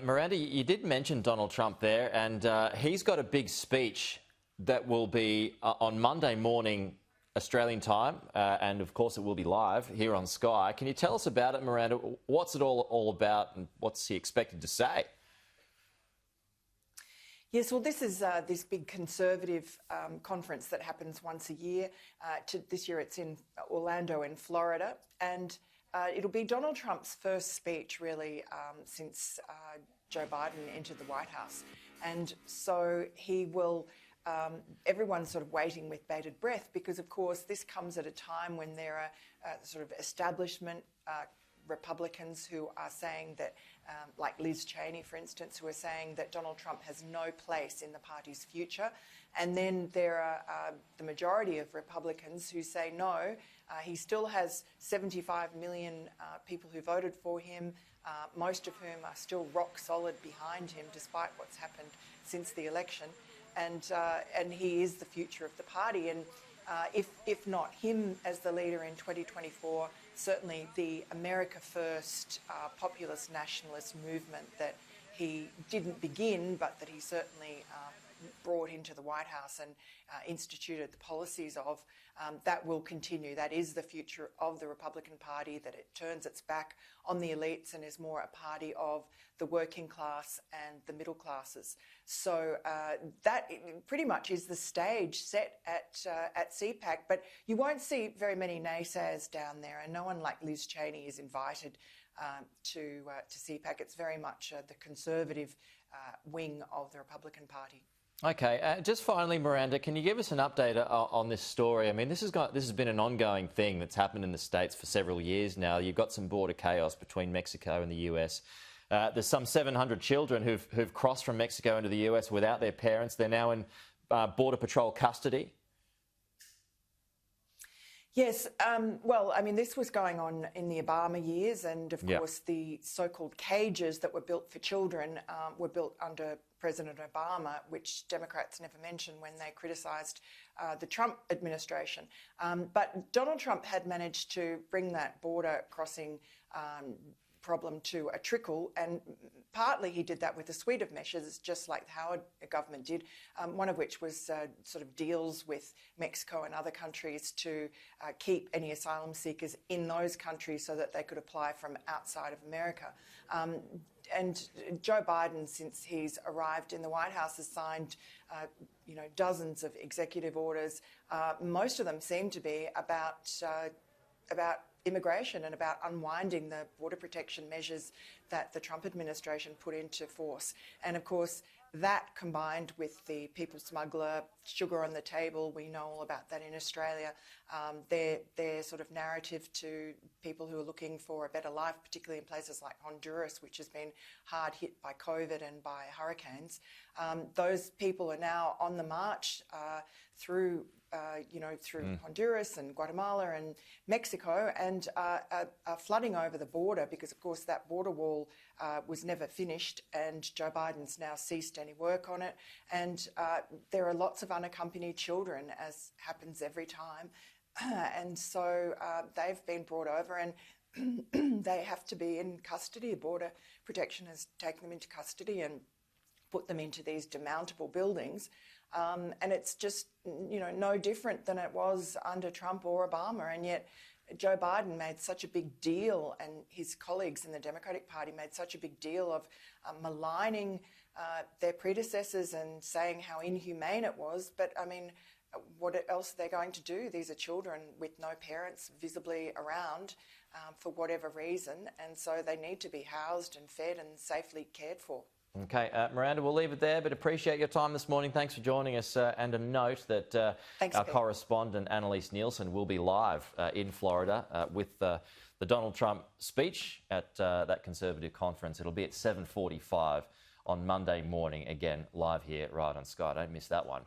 Miranda, you did mention Donald Trump there, and he's got a big speech that will be on Monday morning Australian time, and of course it will be live here on Sky. Can you tell us about it, Miranda? What's it all about, and what's he expected to say? Yes, well, this is this big conservative conference that happens once a year. This year it's in Orlando in Florida, and it'll be Donald Trump's first speech, really, since Joe Biden entered the White House. And so he will, everyone's sort of waiting with bated breath because, of course, this comes at a time when there are sort of establishment Republicans who are saying that, like Liz Cheney, for instance, who are saying that Donald Trump has no place in the party's future. And then there are the majority of Republicans who say no, he still has 75 million people who voted for him, most of whom are still rock solid behind him despite what's happened since the election. And he is the future of the party. And if not him as the leader in 2024, certainly the America First populist nationalist movement that he didn't begin, but that he certainly brought into the White House and instituted the policies of, that will continue. That is the future of the Republican Party, that it turns its back on the elites and is more a party of the working class and the middle classes. So that pretty much is the stage set at CPAC, but you won't see very many naysayers down there, and no one like Liz Cheney is invited to CPAC. It's very much the conservative wing of the Republican Party. Okay, just finally, Miranda, can you give us an update on this story? I mean, this has been an ongoing thing that's happened in the States for several years now. You've got some border chaos between Mexico and the US. There's some 700 children who've crossed from Mexico into the US without their parents. They're now in Border Patrol custody. Yes, well, I mean, this was going on in the Obama years, and of course the so-called cages that were built for children were built under President Obama, which Democrats never mentioned when they criticised the Trump administration. But Donald Trump had managed to bring that border crossing problem to a trickle, and partly he did that with a suite of measures, just like the Howard government did, one of which was sort of deals with Mexico and other countries to keep any asylum seekers in those countries so that they could apply from outside of America. And Joe Biden, since he's arrived in the White House, has signed dozens of executive orders. Most of them seem to be about immigration and about unwinding the border protection measures that the Trump administration put into force. And of course, that combined with the people smuggler, sugar on the table, we know all about that in Australia, their sort of narrative to people who are looking for a better life, particularly in places like Honduras, which has been hard hit by COVID and by hurricanes. Those people are now on the march through Honduras and Guatemala and Mexico, and are flooding over the border because, of course, that border wall was never finished, and Joe Biden's now ceased any work on it. And there are lots of unaccompanied children, as happens every time. And so they've been brought over, and they have to be in custody. Border Protection has taken them into custody and put them into these demountable buildings. And it's just, no different than it was under Trump or Obama. And yet Joe Biden made such a big deal, and his colleagues in the Democratic Party made such a big deal of maligning their predecessors and saying how inhumane it was. But, I mean, what else are they going to do? These are children with no parents visibly around for whatever reason. And so they need to be housed and fed and safely cared for. Okay, Miranda, we'll leave it there, but appreciate your time this morning. Thanks for joining us. And a note that our correspondent, Annalise Nielsen, will be live in Florida with the Donald Trump speech at that Conservative conference. It'll be at 7:45 on Monday morning, again, live here right on Sky. Don't miss that one.